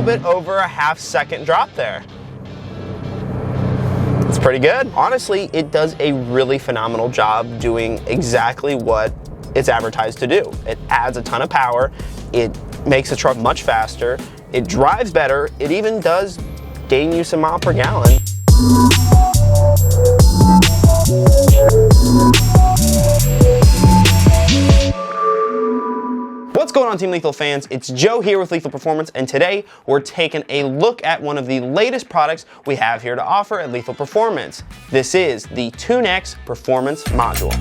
little bit over a half-second drop there. It's pretty good. Honestly, it does a really phenomenal job doing exactly what it's advertised to do. It adds a ton of power, it makes the truck much faster, it drives better, it even does gain you some mile per gallon. What's going on, Team Lethal fans? It's Joe here with Lethal Performance, and today we're taking a look at one of the latest products we have here to offer at Lethal Performance. This is the TuneX Performance Module.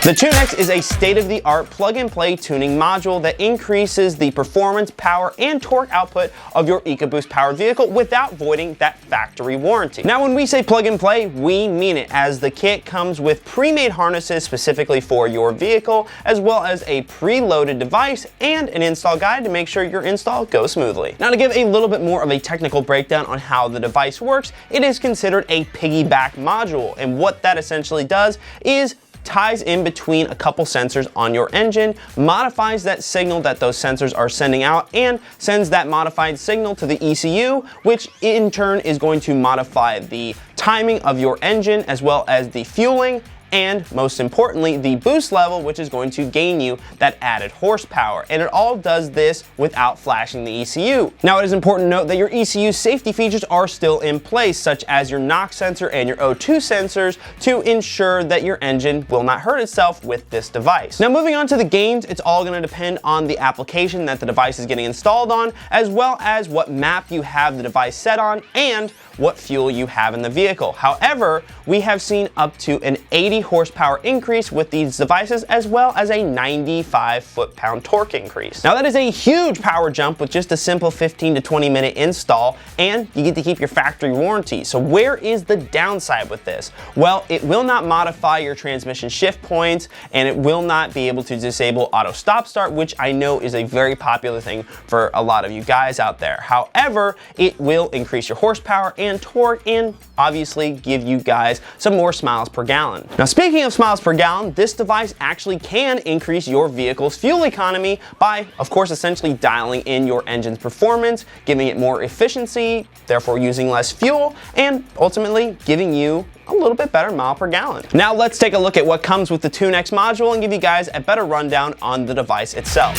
The TuneX is a state-of-the-art plug-and-play tuning module that increases the performance, power, and torque output of your Ecoboost powered vehicle without voiding that factory warranty. Now, when we say plug-and-play, we mean it, as the kit comes with pre-made harnesses specifically for your vehicle, as well as a pre-loaded device and an install guide to make sure your install goes smoothly. Now, to give a little bit more of a technical breakdown on how the device works, it is considered a piggyback module, and what that essentially does is ties in between a couple sensors on your engine, modifies that signal that those sensors are sending out, and sends that modified signal to the ECU, which in turn is going to modify the timing of your engine, as well as the fueling, and most importantly, the boost level, which is going to gain you that added horsepower. And it all does this without flashing the ECU. Now, it is important to note that your ECU safety features are still in place, such as your NOx sensor and your O2 sensors, to ensure that your engine will not hurt itself with this device. Now, moving on to the gains, it's all going to depend on the application that the device is getting installed on, as well as what map you have the device set on and what fuel you have in the vehicle. However, we have seen up to an 80 horsepower increase with these devices, as well as a 95 foot-pound torque increase. Now, that is a huge power jump with just a simple 15 to 20 minute install, and you get to keep your factory warranty. So where is the downside with this? Well, it will not modify your transmission shift points, and it will not be able to disable auto stop start, which I know is a very popular thing for a lot of you guys out there. However, it will increase your horsepower and torque, and obviously give you guys some more miles per gallon. Now, speaking of miles per gallon, this device actually can increase your vehicle's fuel economy by, of course, essentially dialing in your engine's performance, giving it more efficiency, therefore using less fuel, and ultimately giving you a little bit better mile per gallon. Now, let's take a look at what comes with the TuneX module and give you guys a better rundown on the device itself.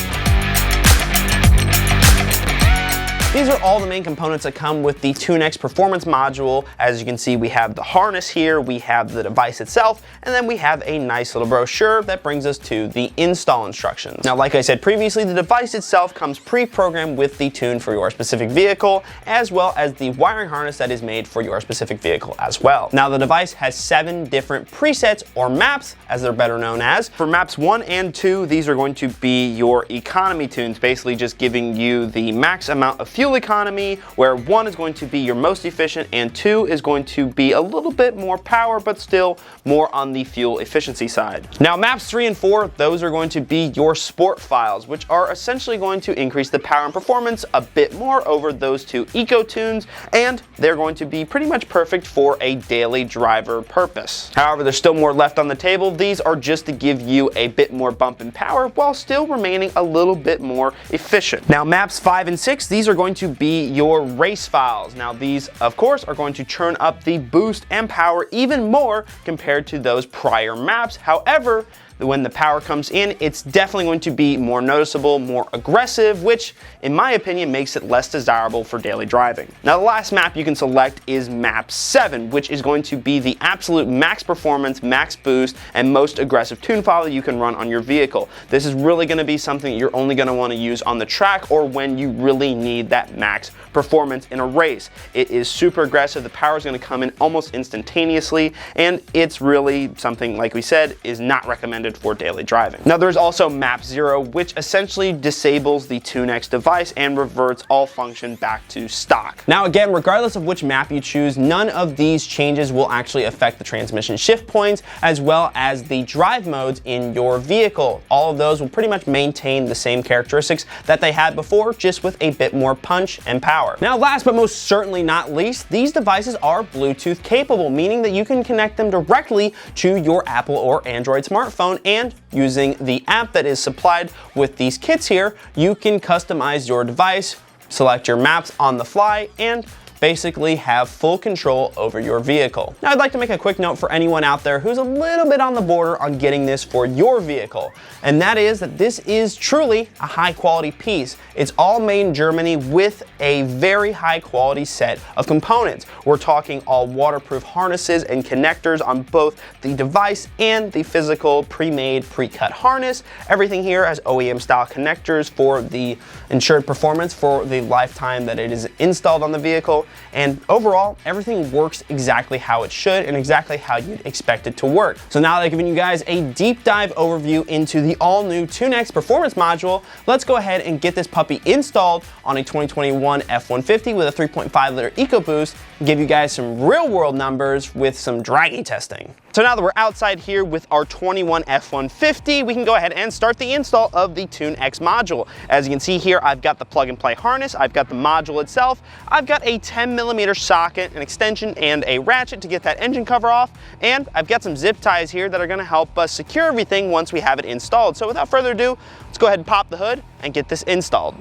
These are all the main components that come with the TuneX Performance Module. As you can see, we have the harness here, we have the device itself, and then we have a nice little brochure that brings us to the install instructions. Now, like I said previously, the device itself comes pre-programmed with the tune for your specific vehicle, as well as the wiring harness that is made for your specific vehicle as well. Now, the device has 7 different presets, or maps, as they're better known as. For maps 1 and 2, these are going to be your economy tunes, basically just giving you the max amount of fuel economy, where 1 is going to be your most efficient and 2 is going to be a little bit more power, but still more on the fuel efficiency side. Now, maps 3 and 4, those are going to be your sport files, which are essentially going to increase the power and performance a bit more over those 2 eco tunes, and they're going to be pretty much perfect for a daily driver purpose. However, there's still more left on the table. These are just to give you a bit more bump in power while still remaining a little bit more efficient. Now, maps 5 and 6, these are going to be your race files. Now, these, of course, are going to churn up the boost and power even more compared to those prior maps. However, when the power comes in, it's definitely going to be more noticeable, more aggressive, which in my opinion makes it less desirable for daily driving. Now, the last map you can select is map 7, which is going to be the absolute max performance, max boost, and most aggressive tune file that you can run on your vehicle. This is really going to be something you're only going to want to use on the track or when you really need that max performance in a race. It is super aggressive. The power is going to come in almost instantaneously, and it's really something, like we said, is not recommended suited for daily driving. Now there's also Map Zero, which essentially disables the TuneX device and reverts all function back to stock. Now again, regardless of which map you choose, none of these changes will actually affect the transmission shift points as well as the drive modes in your vehicle. All of those will pretty much maintain the same characteristics that they had before, just with a bit more punch and power. Now last but most certainly not least, these devices are Bluetooth capable, meaning that you can connect them directly to your Apple or Android smartphone, and using the app that is supplied with these kits here, you can customize your device, select your maps on the fly, and basically have full control over your vehicle. Now I'd like to make a quick note for anyone out there who's a little bit on the border on getting this for your vehicle, and that is that this is truly a high quality piece. It's all made in Germany with a very high quality set of components. We're talking all waterproof harnesses and connectors on both the device and the physical pre-made, pre-cut harness. Everything here has OEM style connectors for the ensured performance for the lifetime that it is installed on the vehicle. And overall, everything works exactly how it should and exactly how you'd expect it to work. So now that I've given you guys a deep dive overview into the all new TuneX Performance Module, let's go ahead and get this puppy installed on a 2021 F-150 with a 3.5 liter Ecoboost and give you guys some real world numbers with some Dragy testing. So now that we're outside here with our 21 F-150, we can go ahead and start the install of the TuneX module. As you can see here, I've got the plug and play harness, I've got the module itself, I've got a 10mm socket, an extension, and a ratchet to get that engine cover off, and I've got some zip ties here that are gonna help us secure everything once we have it installed. So without further ado, let's go ahead and pop the hood and get this installed.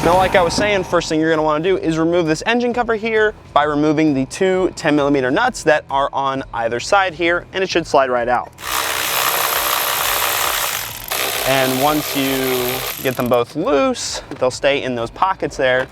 Now, like I was saying, first thing you're gonna wanna do is remove this engine cover here by removing the two 10mm nuts that are on either side here, and it should slide right out. And once you get them both loose, they'll stay in those pockets there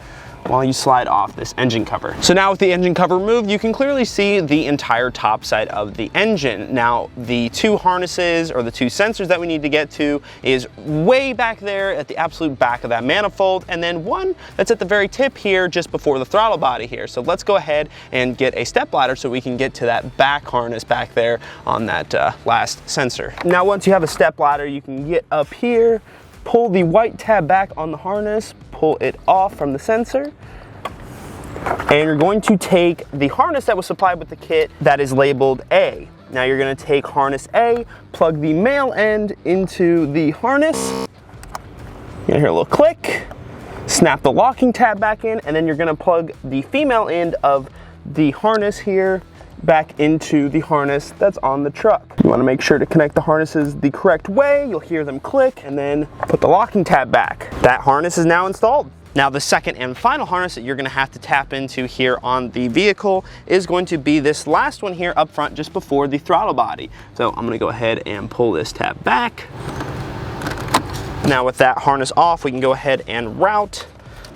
while you slide off this engine cover. So now with the engine cover removed, you can clearly see the entire top side of the engine. Now the two harnesses or the two sensors that we need to get to is way back there at the absolute back of that manifold, and then one that's at the very tip here just before the throttle body here. So let's go ahead and get a step ladder so we can get to that back harness back there on that last sensor. Now once you have a step ladder, you can get up here, pull the white tab back on the harness, pull it off from the sensor, and you're going to take the harness that was supplied with the kit that is labeled A. Now you're going to take harness A, plug the male end into the harness, you're going to hear a little click, snap the locking tab back in, and then you're going to plug the female end of the harness here back into the harness that's on the truck. You want to make sure to connect the harnesses the correct way. You'll hear them click, and then put the locking tab back. That harness is now installed. Now the second and final harness that you're going to have to tap into here on the vehicle is going to be this last one here up front just before the throttle body. So I'm going to go ahead and pull this tab back. Now with that harness off, we can go ahead and route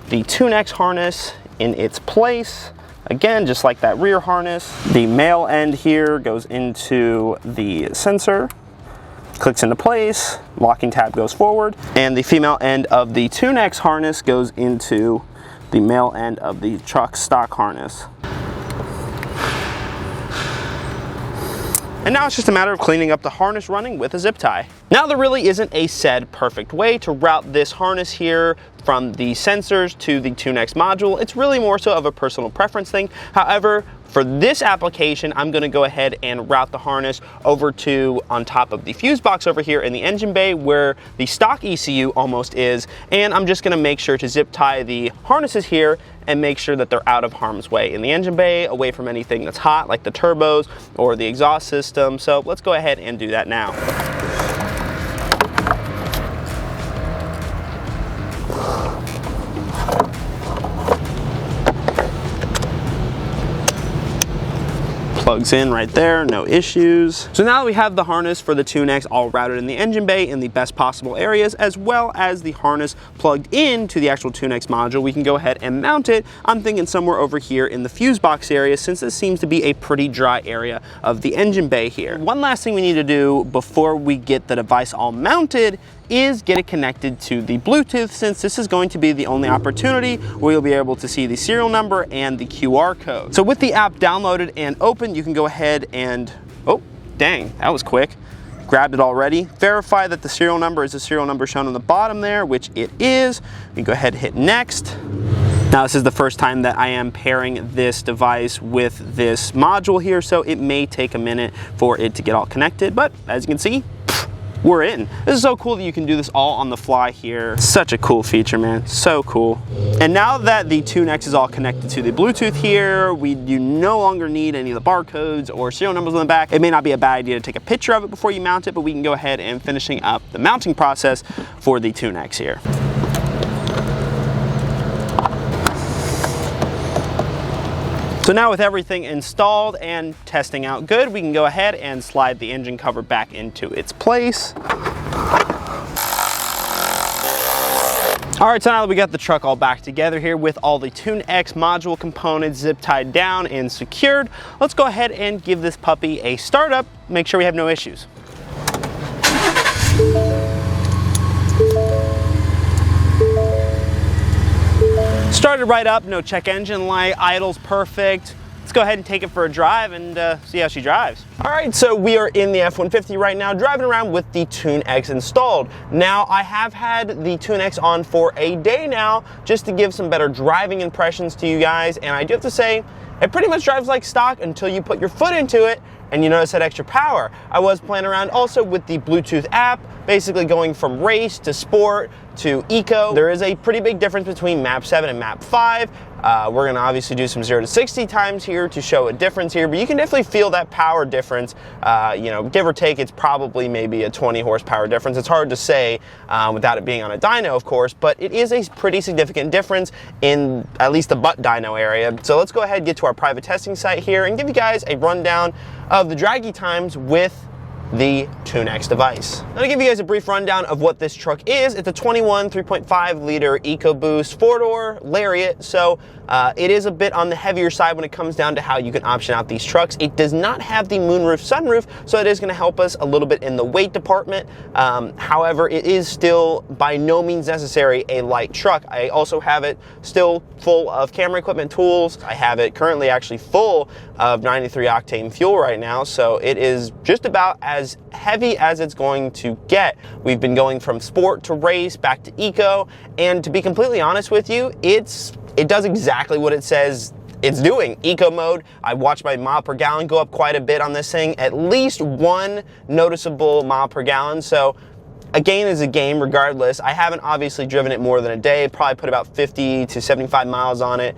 the TuneX harness in its place. Again, just like that rear harness, the male end here goes into the sensor, clicks into place, locking tab goes forward, and the female end of the TuneX harness goes into the male end of the truck stock harness. And now it's just a matter of cleaning up the harness running with a zip tie. Now there really isn't a said perfect way to route this harness here from the sensors to the TuneX module. It's really more so of a personal preference thing. However, for this application, I'm gonna go ahead and route the harness over to on top of the fuse box over here in the engine bay where the stock ECU almost is, and I'm just gonna make sure to zip tie the harnesses here and make sure that they're out of harm's way in the engine bay, away from anything that's hot like the turbos or the exhaust system. So let's go ahead and do that now. Plugs in right there, no issues. So now that we have the harness for the TuneX all routed in the engine bay in the best possible areas, as well as the harness plugged in to the actual TuneX module, we can go ahead and mount it. I'm thinking somewhere over here in the fuse box area, since this seems to be a pretty dry area of the engine bay here. One last thing we need to do before we get the device all mounted is get it connected to the Bluetooth, since this is going to be the only opportunity where you'll be able to see the serial number and the QR code. So with the app downloaded and open, you can go ahead and, oh, dang, that was quick. grabbed it already. Verify that the serial number is the serial number shown on the bottom there, which it is. We go ahead and hit next. Now this is the first time that I am pairing this device with this module here, so it may take a minute for it to get all connected, but as you can see, we're in. This is so cool that you can do this all on the fly here. Such a cool feature, man, so cool. And now that the TuneX is all connected to the Bluetooth here, you no longer need any of the barcodes or serial numbers on the back. It may not be a bad idea to take a picture of it before you mount it, but we can go ahead and finishing up the mounting process for the TuneX here. So now with everything installed and testing out good, we can go ahead and slide the engine cover back into its place. All right, so now that we got the truck all back together here with all the TuneX module components zip tied down and secured, let's go ahead and give this puppy a startup, make sure we have no issues. Started right up, no check engine light, idle's perfect. Let's go ahead and take it for a drive and see how she drives. All right, so we are in the F-150 right now, driving around with the TuneX installed. Now, I have had the TuneX on for a day now, just to give some better driving impressions to you guys, and I do have to say, it pretty much drives like stock until you put your foot into it and you notice that extra power. I was playing around also with the Bluetooth app, basically going from race to sport to eco. There is a pretty big difference between map 7 and map 5. We're gonna obviously do some 0 to 60 times here to show a difference here, but you can definitely feel that power difference. You know, give or take, it's probably maybe a 20 horsepower difference. It's hard to say without it being on a dyno, of course, but it is a pretty significant difference in at least the butt dyno area. So let's go ahead and get to our private testing site here and give you guys a rundown of the Dragy times with the TuneX device. Now to give you guys a brief rundown of what this truck is, it's a 21 3.5 liter Ecoboost 4-door Lariat, so it is a bit on the heavier side when it comes down to how you can option out these trucks. It does not have the moonroof sunroof, so it is going to help us a little bit in the weight department. However, it is still by no means necessary a light truck. I also have it still full of camera equipment, tools. I have it currently actually full of 93 octane fuel right now, so it is just about as heavy as it's going to get. We've been going from sport to race back to eco, and to be completely honest with you, it does exactly what it says it's doing. Eco mode, I watched my mile per gallon go up quite a bit on this thing, at least 1 noticeable mile per gallon, so a gain is a gain regardless. I haven't obviously driven it more than a day, probably put about 50 to 75 miles on it.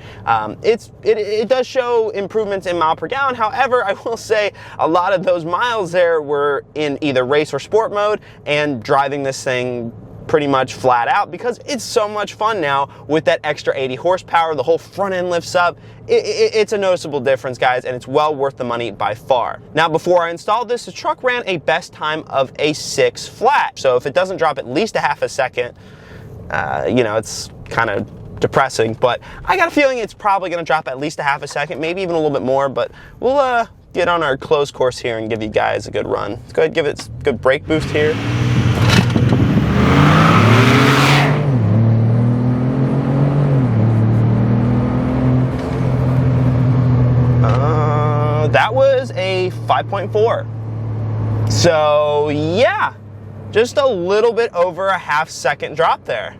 It does show improvements in mile per gallon. However, I will say a lot of those miles there were in either race or sport mode and driving this thing pretty much flat out because it's so much fun now with that extra 80 horsepower. The whole front end lifts up. It's a noticeable difference, guys, and it's well worth the money by far. Now, before I installed this, the truck ran a best time of a 6 flat. So if it doesn't drop at least a half a second, you know, it's kind of depressing, but I got a feeling it's probably going to drop at least a half a second, maybe even a little bit more, but we'll get on our closed course here and give you guys a good run. Let's go ahead and give it a good brake boost here. That was a 5.4. So yeah, just a little bit over a half second drop there.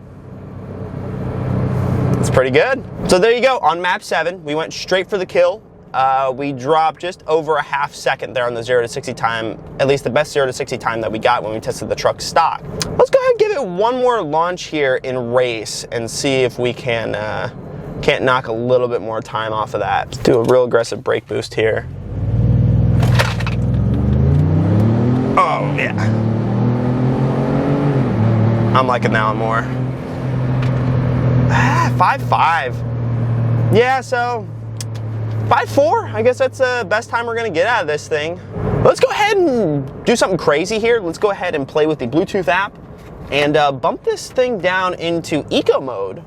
It's pretty good. So there you go, on map 7, we went straight for the kill. We dropped just over a half second there on the 0 to 60 time, at least the best 0 to 60 time that we got when we tested the truck stock. Let's go ahead and give it one more launch here in race and see if we can't knock a little bit more time off of that. Let's do a real aggressive brake boost here. Oh yeah. I'm liking that one more. 5.5. Yeah, so 5.4. I guess that's the best time we're gonna get out of this thing. Let's go ahead and do something crazy here. Let's go ahead and play with the Bluetooth app and bump this thing down into eco mode,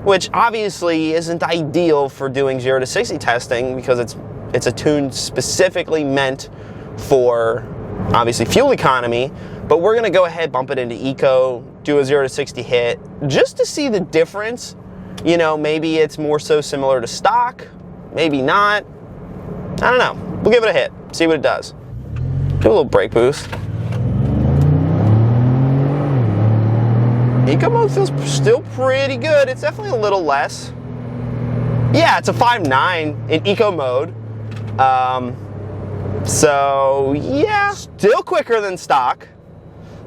which obviously isn't ideal for doing 0 to 60 testing because it's a tune specifically meant for obviously fuel economy, but we're gonna go ahead, bump it into eco, do a 0 to 60 hit, just to see the difference. You know, maybe it's more so similar to stock, maybe not. I don't know. We'll give it a hit, see what it does. Do a little brake boost. Eco mode feels still pretty good. It's definitely a little less. Yeah, it's a 5.9 in Eco mode. So yeah, still quicker than stock.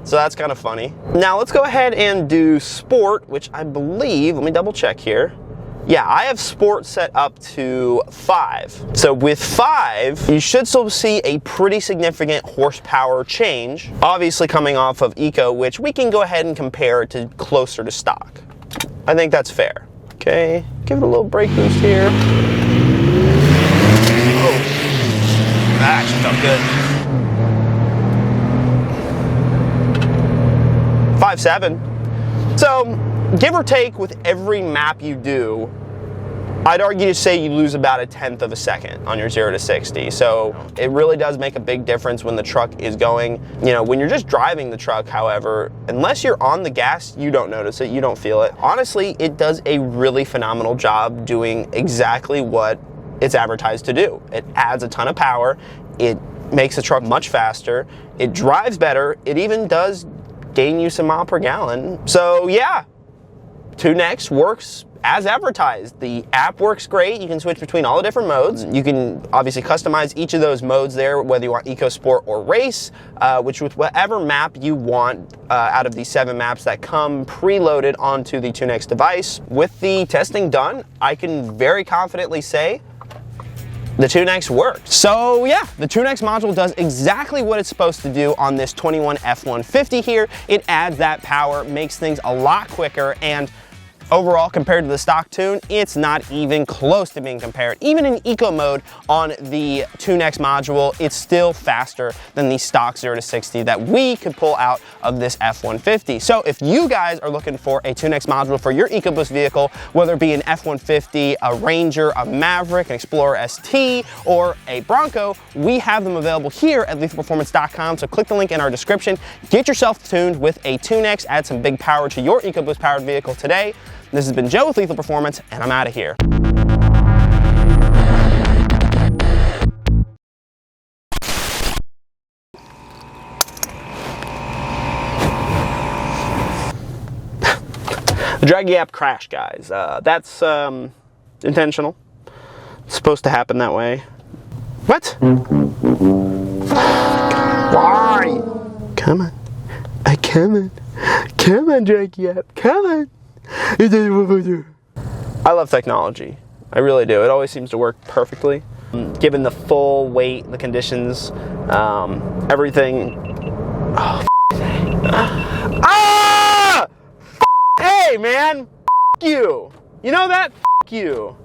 So that's kind of funny. Now let's go ahead and do Sport, which I believe, let me double check here. Yeah, I have Sport set up to 5. So with 5, you should still see a pretty significant horsepower change, obviously coming off of Eco, which we can go ahead and compare to closer to stock. I think that's fair. Okay, give it a little brake boost here. Oh, that actually felt good. 5.7. So, give or take with every map you do, I'd argue to say you lose about 1/10 of a second on your 0 to 60. So it really does make a big difference when the truck is going. You know, when you're just driving the truck, however, unless you're on the gas, you don't notice it, you don't feel it. Honestly, it does a really phenomenal job doing exactly what it's advertised to do. It adds a ton of power, it makes the truck much faster, it drives better, it even does gain you some mile per gallon. So yeah, TuneX works as advertised. The app works great. You can switch between all the different modes. You can obviously customize each of those modes there, whether you want Eco, Sport, or Race, which with whatever map you want out of the 7 maps that come preloaded onto the TuneX device. With the testing done, I can very confidently say the TuneX works. So yeah, the TuneX module does exactly what it's supposed to do on this 21 F-150 here. It adds that power, makes things a lot quicker, and overall, compared to the stock tune, it's not even close to being compared. Even in Eco mode on the TuneX module, it's still faster than the stock 0 to 60 that we could pull out of this F-150. So if you guys are looking for a TuneX module for your Ecoboost vehicle, whether it be an F-150, a Ranger, a Maverick, an Explorer ST, or a Bronco, we have them available here at lethalperformance.com. So click the link in our description, get yourself tuned with a TuneX, add some big power to your Ecoboost powered vehicle today. This has been Joe with Lethal Performance, and I'm out of here. The Dragy app crashed, guys. That's intentional. It's supposed to happen that way. What? Why? Come on. Come on. Come on, Dragy app. Come on. I love technology. I really do. It always seems to work perfectly. Given the full weight, the conditions, everything. Oh, ah! Hey, man! You. You know that? You.